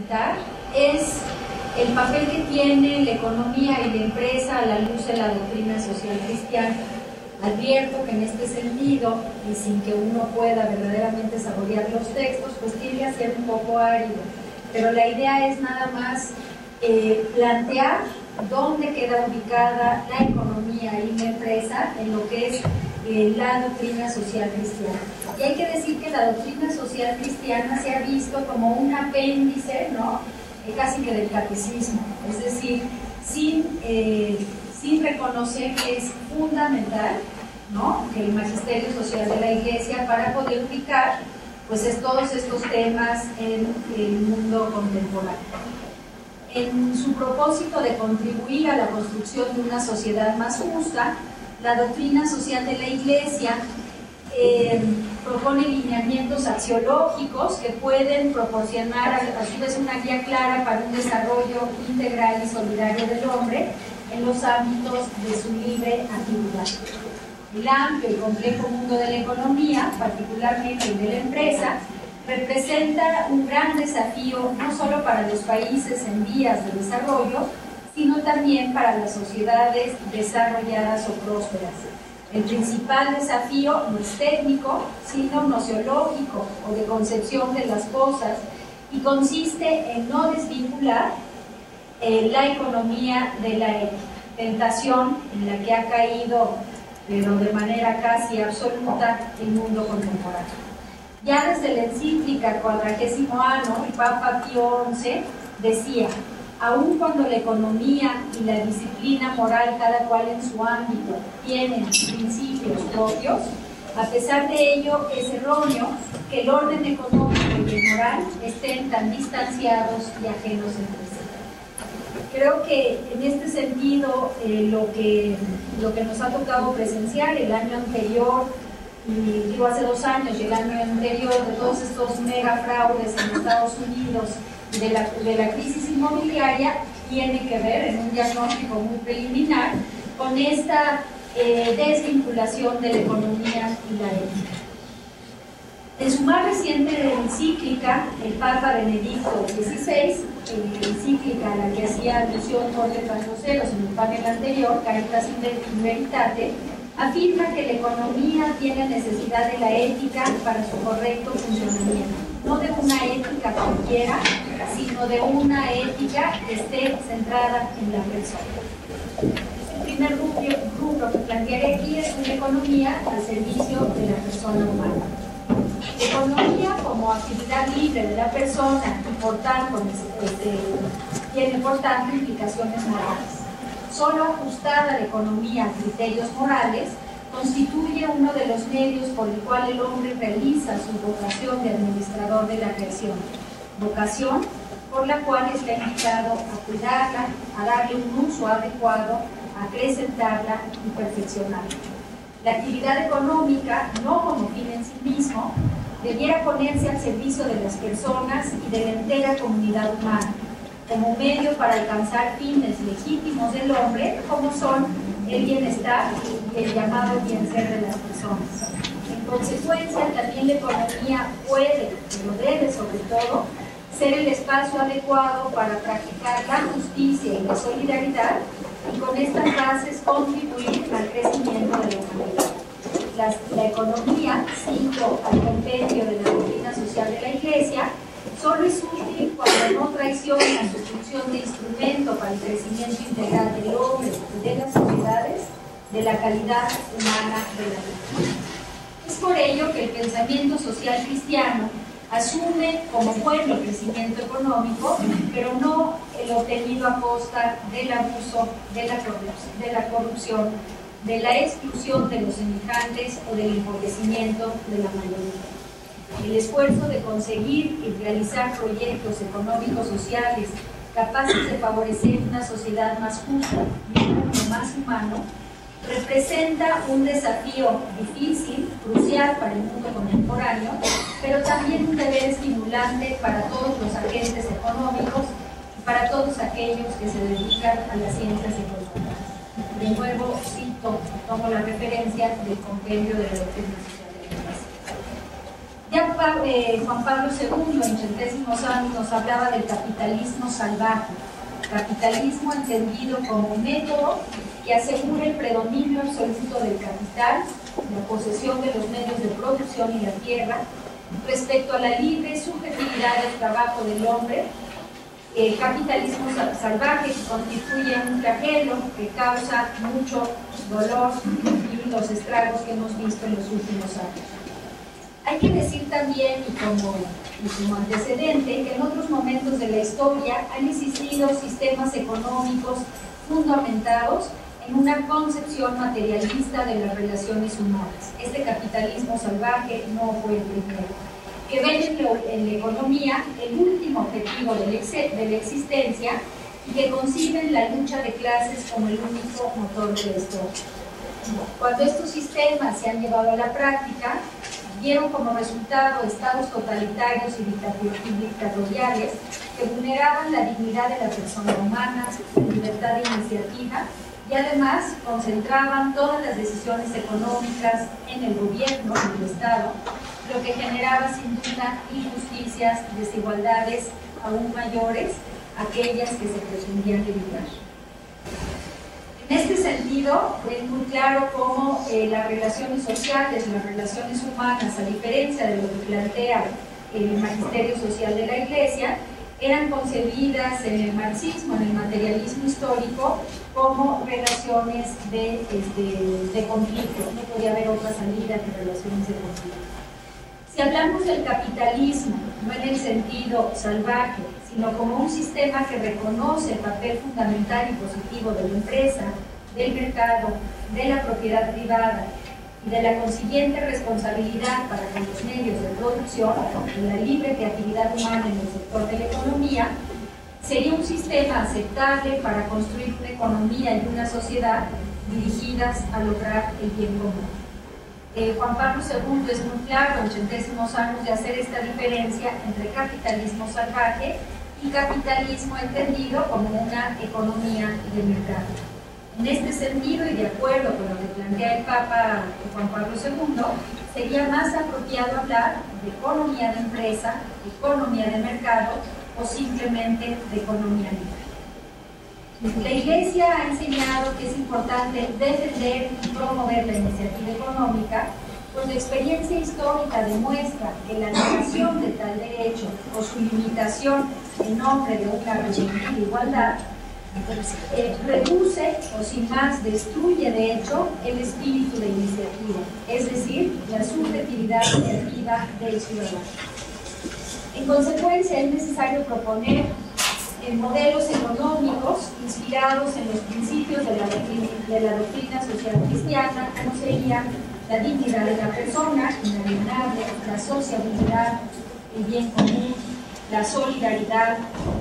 comentar es el papel que tiene la economía y la empresa a la luz de la doctrina social cristiana. Advierto que en este sentido, y sin que uno pueda verdaderamente saborear los textos, pues tiende a ser un poco árido, pero la idea es nada más plantear dónde queda ubicada la economía y la empresa en lo que es la doctrina social cristiana. Y hay que decir que la doctrina social cristiana se ha visto como un apéndice, ¿no? Casi que del catecismo, es decir, sin reconocer que es fundamental, ¿no?, que el magisterio social de la Iglesia para poder ubicar pues todos estos temas en el mundo contemporáneo. En su propósito de contribuir a la construcción de una sociedad más justa, la doctrina social de la Iglesia propone lineamientos axiológicos que pueden proporcionar a su vez una guía clara para un desarrollo integral y solidario del hombre en los ámbitos de su libre actividad. El amplio y complejo mundo de la economía, particularmente el de la empresa, representa un gran desafío no solo para los países en vías de desarrollo, sino también para las sociedades desarrolladas o prósperas. El principal desafío no es técnico, sino nociológico o de concepción de las cosas, y consiste en no desvincular la economía de la ética, tentación en la que ha caído, pero de manera casi absoluta, el mundo contemporáneo. Ya desde la encíclica Quadragésimo Anno, el Papa Pío XI decía: aun cuando la economía y la disciplina moral, cada cual en su ámbito, tienen principios propios, a pesar de ello es erróneo que el orden económico y el moral estén tan distanciados y ajenos entre sí. Creo que en este sentido lo que nos ha tocado presenciar el año anterior, y digo hace 2 años y el año anterior, de todos estos mega fraudes en Estados Unidos de la crisis inmobiliaria, tiene que ver, en un diagnóstico muy preliminar, con esta desvinculación de la economía y la ética. En su más reciente encíclica, el Papa Benedicto XVI, encíclica a la que hacía alusión Jorge Vasconcelos en el panel anterior, Caritas in Veritate, afirma que la economía tiene necesidad de la ética para su correcto funcionamiento, no de una ética cualquiera, sino de una ética que esté centrada en la persona. El primer rubro que plantearé aquí es una economía al servicio de la persona humana. Economía como actividad libre de la persona y por tanto tiene por tanto implicaciones morales. Solo ajustada la economía a criterios morales constituye uno de los medios por el cual el hombre realiza su vocación de administrador de la creación, vocación por la cual está invitado a cuidarla, a darle un uso adecuado, a acrecentarla y perfeccionarla. La actividad económica, no como fin en sí mismo, debiera ponerse al servicio de las personas y de la entera comunidad humana, como medio para alcanzar fines legítimos del hombre, como son el bienestar y el llamado bien ser de las personas. En consecuencia, también la economía puede, pero debe sobre todo, ser el espacio adecuado para practicar la justicia y la solidaridad, y con estas bases contribuir al crecimiento de la humanidad. La economía, cito al compendio de la doctrina social de la Iglesia, solo es útil cuando no traiciona su función de instrumento para el crecimiento integral del hombre y de las sociedades, de la calidad humana de la vida. Es por ello que el pensamiento social cristiano asume como bueno el crecimiento económico, pero no el obtenido a costa del abuso, de la corrupción, de la exclusión de los semejantes o del empobrecimiento de la mayoría. El esfuerzo de conseguir y realizar proyectos económicos sociales capaces de favorecer una sociedad más justa y un mundo más humano representa un desafío difícil, crucial para el mundo contemporáneo, pero también un deber estimulante para todos los agentes económicos y para todos aquellos que se dedican a las ciencias económicas. De nuevo cito, tomo la referencia del compendio de la doctrina social de la Iglesia. Ya Juan Pablo II, en centésimos años, nos hablaba del capitalismo salvaje. Capitalismo entendido como método que asegura el predominio absoluto del capital, la posesión de los medios de producción y la tierra, respecto a la libre subjetividad del trabajo del hombre. El capitalismo salvaje constituye un flagelo que causa mucho dolor y los estragos que hemos visto en los últimos años. Hay que decir también, y como antecedente, que en otros momentos de la historia han existido sistemas económicos fundamentados en una concepción materialista de las relaciones humanas. Este capitalismo salvaje no fue el primero, que ven en la economía el último objetivo de la existencia y que conciben la lucha de clases como el único motor de la historia. Cuando estos sistemas se han llevado a la práctica, dieron como resultado estados totalitarios y dictatoriales que vulneraban la dignidad de la persona humana, la libertad de iniciativa y además concentraban todas las decisiones económicas en el gobierno, en el Estado, lo que generaba sin duda injusticias y desigualdades aún mayores, aquellas que se pretendían evitar. En este sentido, es muy claro cómo las relaciones sociales, las relaciones humanas, a diferencia de lo que plantea el magisterio social de la Iglesia, eran concebidas en el marxismo, en el materialismo histórico, como relaciones de conflicto. No podía haber otra salida que relaciones de conflicto. Si hablamos del capitalismo, no en el sentido salvaje, sino como un sistema que reconoce el papel fundamental y positivo de la empresa, del mercado, de la propiedad privada y de la consiguiente responsabilidad para con los medios de producción y la libre creatividad humana en el sector de la economía, sería un sistema aceptable para construir una economía y una sociedad dirigidas a lograr el bien común. Juan Pablo II es muy claro en centésimos años de hacer esta diferencia entre capitalismo salvaje y capitalismo entendido como una economía de mercado. En este sentido, y de acuerdo con lo que plantea el Papa Juan Pablo II, sería más apropiado hablar de economía de empresa, economía de mercado o simplemente de economía libre. La Iglesia ha enseñado que es importante defender y promover la iniciativa económica, pues la experiencia histórica demuestra que la negación de tal derecho o su limitación en nombre de una relativa igualdad reduce o sin más destruye de hecho el espíritu de iniciativa, es decir, la subjetividad creativa del ciudadano. En consecuencia, es necesario proponer modelos económicos inspirados en los principios de la doctrina social cristiana, como serían la dignidad de la persona, inalienable, la sociabilidad, el bien común, la solidaridad,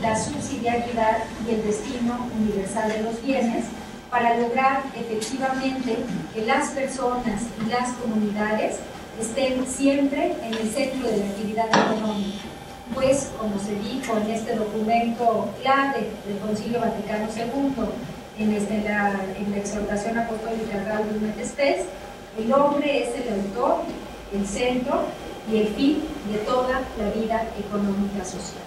la subsidiariedad y el destino universal de los bienes, para lograr efectivamente que las personas y las comunidades estén siempre en el centro de la actividad económica. Pues, como se dijo en este documento clave del Concilio Vaticano II, en la exhortación apostólica Gaudium et Spes, el hombre es el autor, el centro y el fin de toda la vida económica social.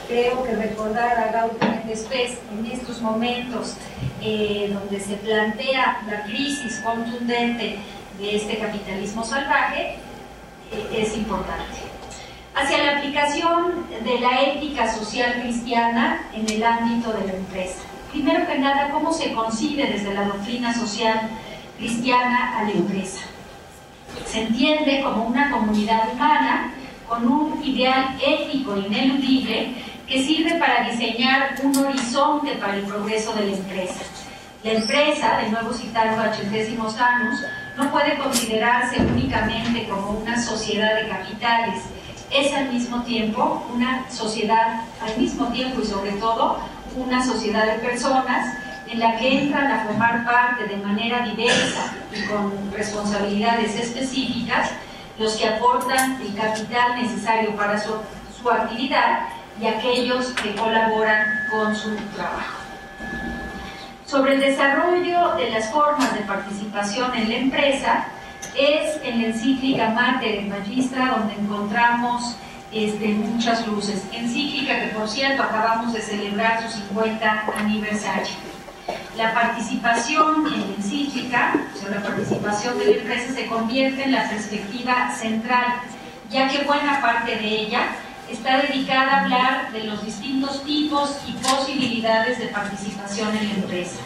Creo que recordar a Gaudium et Spes en estos momentos donde se plantea la crisis contundente de este capitalismo salvaje es importante. Hacia la aplicación de la ética social cristiana en el ámbito de la empresa. Primero que nada, ¿cómo se concibe desde la doctrina social cristiana a la empresa? Se entiende como una comunidad humana con un ideal ético ineludible que sirve para diseñar un horizonte para el progreso de la empresa. La empresa, de nuevo citando a centésimos años, no puede considerarse únicamente como una sociedad de capitales. Es al mismo tiempo una sociedad, al mismo tiempo y sobre todo una sociedad de personas en la que entran a formar parte de manera diversa y con responsabilidades específicas los que aportan el capital necesario para su actividad y aquellos que colaboran con su trabajo. Sobre el desarrollo de las formas de participación en la empresa, es en la encíclica Mater et Magistra, donde encontramos muchas luces. Encíclica que, por cierto, acabamos de celebrar su 50 aniversario. La participación en la encíclica, o sea, la participación de la empresa, se convierte en la perspectiva central, ya que buena parte de ella está dedicada a hablar de los distintos tipos y posibilidades de participación en la empresa.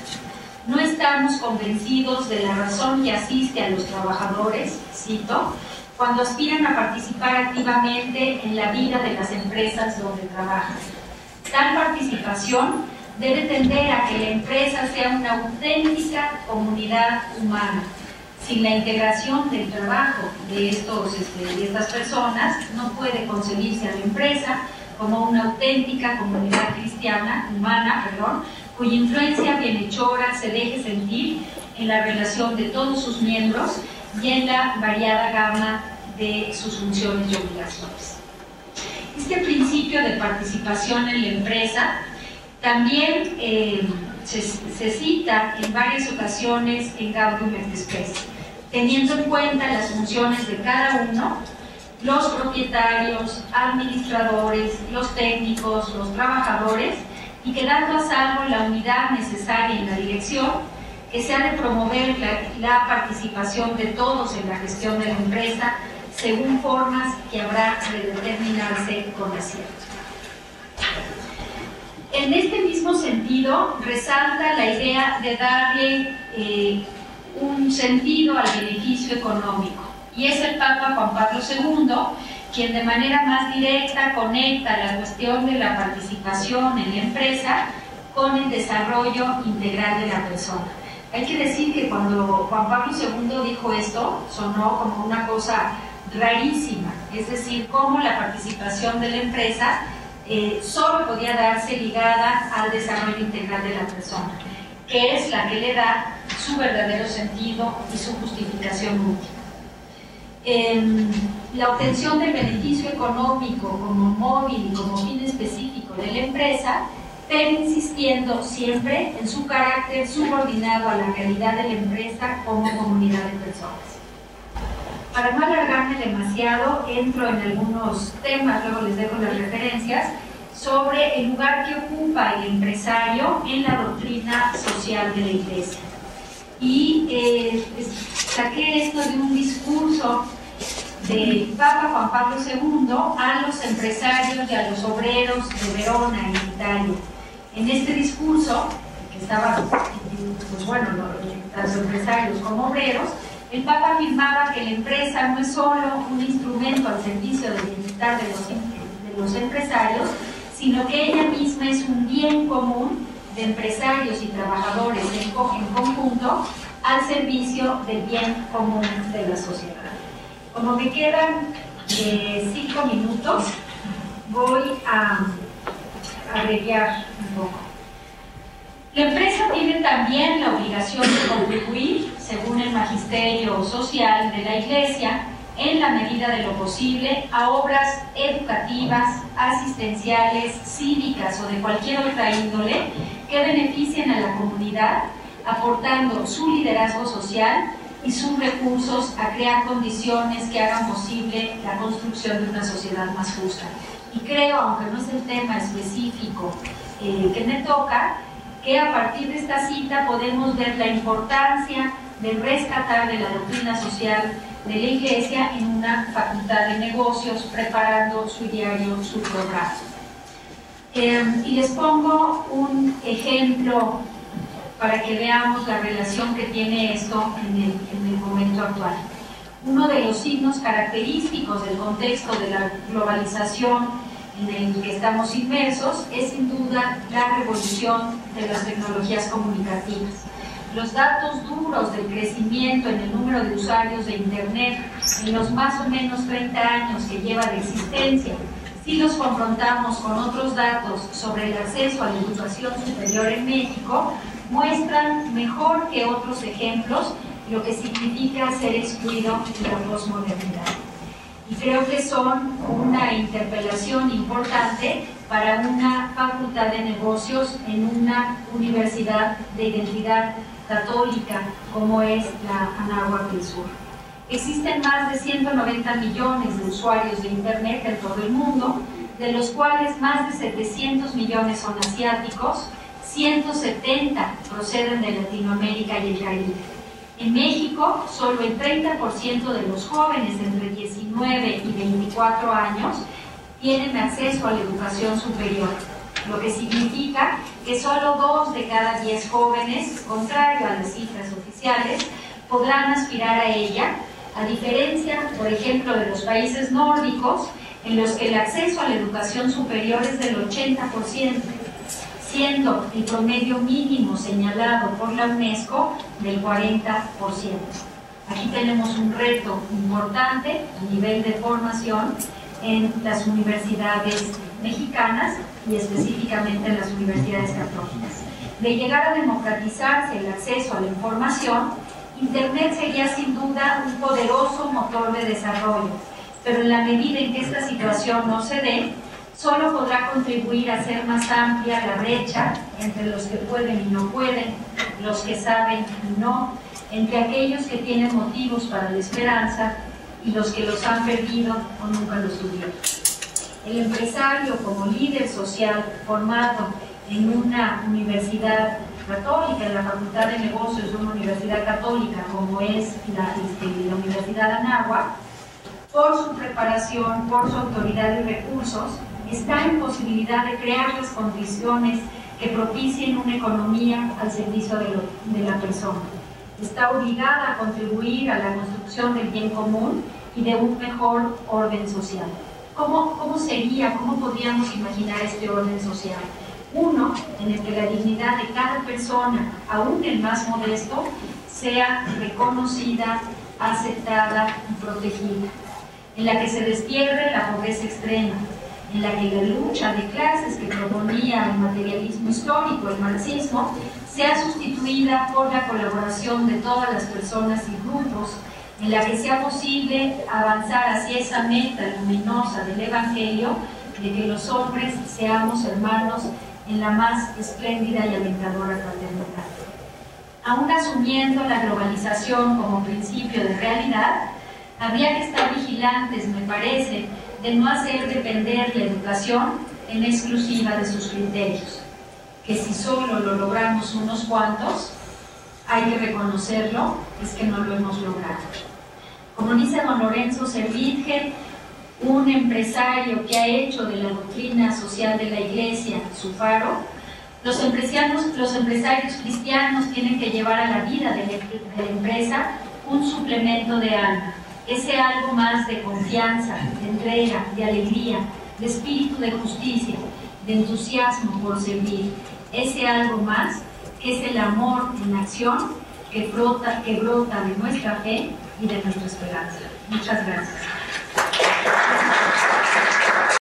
No estamos convencidos de la razón que asiste a los trabajadores, cito, cuando aspiran a participar activamente en la vida de las empresas donde trabajan. Tal participación debe tender a que la empresa sea una auténtica comunidad humana. Sin la integración del trabajo de estas personas, no puede concebirse a la empresa como una auténtica comunidad humana, cuya influencia bienhechora se deje sentir en la relación de todos sus miembros y en la variada gama de sus funciones y obligaciones. Este principio de participación en la empresa también se cita en varias ocasiones en Gaudium et Spes, teniendo en cuenta las funciones de cada uno, los propietarios, administradores, los técnicos, los trabajadores, y quedando a salvo la unidad necesaria en la dirección, que se ha de promover la participación de todos en la gestión de la empresa, según formas que habrá de determinarse con acierto. En este mismo sentido, resalta la idea de darle un sentido al beneficio económico, y es el Papa Juan Pablo II quien de manera más directa conecta la cuestión de la participación en la empresa con el desarrollo integral de la persona. Hay que decir que cuando Juan Pablo II dijo esto, sonó como una cosa rarísima, es decir, cómo la participación de la empresa solo podía darse ligada al desarrollo integral de la persona, que es la que le da su verdadero sentido y su justificación última. La obtención del beneficio económico como móvil y como fin específico de la empresa, pero insistiendo siempre en su carácter subordinado a la realidad de la empresa como comunidad de personas. Para no alargarme demasiado, entro en algunos temas, luego les dejo las referencias, sobre el lugar que ocupa el empresario en la doctrina social de la Iglesia. Y saqué esto de un discurso del Papa Juan Pablo II a los empresarios y a los obreros de Verona, en Italia. En este discurso, que estaba, pues bueno, tanto empresarios como obreros, el Papa afirmaba que la empresa no es solo un instrumento al servicio del bienestar de los empresarios, sino que ella misma es un bien común de empresarios y trabajadores en conjunto al servicio del bien común de la sociedad. Como me quedan 5 minutos, voy a abreviar un poco. La empresa tiene también la obligación de contribuir, según el magisterio social de la Iglesia, en la medida de lo posible, a obras educativas, asistenciales, cívicas o de cualquier otra índole que beneficien a la comunidad, aportando su liderazgo social y sus recursos a crear condiciones que hagan posible la construcción de una sociedad más justa. Y creo, aunque no es el tema específico que me toca, que a partir de esta cita podemos ver la importancia de rescatar de la doctrina social de la Iglesia en una facultad de negocios, preparando su diario, su programa. Y les pongo un ejemplo para que veamos la relación que tiene esto en el momento actual. Uno de los signos característicos del contexto de la globalización en el que estamos inmersos es sin duda la revolución de las tecnologías comunicativas. Los datos duros del crecimiento en el número de usuarios de Internet en los más o menos 30 años que lleva de existencia, si los confrontamos con otros datos sobre el acceso a la educación superior en México, muestran mejor que otros ejemplos lo que significa ser excluido de la posmodernidad. Y creo que son una interpelación importante para una facultad de negocios en una universidad de identidad católica como es la Anáhuac del Sur. Existen más de 190 millones de usuarios de Internet en todo el mundo, de los cuales más de 700 millones son asiáticos, 170 proceden de Latinoamérica y el Caribe. En México, solo el 30% de los jóvenes entre 19 y 24 años tienen acceso a la educación superior, lo que significa que solo 2 de cada 10 jóvenes, contrario a las cifras oficiales, podrán aspirar a ella, a diferencia, por ejemplo, de los países nórdicos, en los que el acceso a la educación superior es del 80%, siendo el promedio mínimo señalado por la UNESCO del 40%. Aquí tenemos un reto importante a nivel de formación en las universidades mexicanas y específicamente en las universidades católicas. De llegar a democratizarse el acceso a la información, Internet sería sin duda un poderoso motor de desarrollo, pero en la medida en que esta situación no se dé, solo podrá contribuir a hacer más amplia la brecha entre los que pueden y no pueden, los que saben y no, entre aquellos que tienen motivos para la esperanza y los que los han perdido o nunca los tuvieron. El empresario como líder social formado en una universidad católica, en la Facultad de Negocios de una universidad católica como es la Universidad Anáhuac, por su preparación, por su autoridad y recursos, está en posibilidad de crear las condiciones que propicien una economía al servicio de la persona. Está obligada a contribuir a la construcción del bien común y de un mejor orden social. ¿Cómo sería, cómo podríamos imaginar este orden social? Uno, en el que la dignidad de cada persona, aún el más modesto, sea reconocida, aceptada y protegida, en la que se despierre la pobreza extrema, en la que la lucha de clases que proponía el materialismo histórico, el marxismo, sea sustituida por la colaboración de todas las personas y grupos, en la que sea posible avanzar hacia esa meta luminosa del Evangelio de que los hombres seamos hermanos en la más espléndida y alentadora fraternidad. Aún asumiendo la globalización como principio de realidad, habría que estar vigilantes, me parece, de no hacer depender la educación en exclusiva de sus criterios, que si solo lo logramos unos cuantos, hay que reconocerlo, es que no lo hemos logrado. Como dice don Lorenzo Servitje, un empresario que ha hecho de la doctrina social de la Iglesia su faro, los empresarios cristianos tienen que llevar a la vida de la empresa un suplemento de alma, ese algo más de confianza, de entrega, de alegría, de espíritu de justicia, de entusiasmo por servir, ese algo más que es el amor en acción que brota de nuestra fe y de nuestra esperanza. Muchas gracias.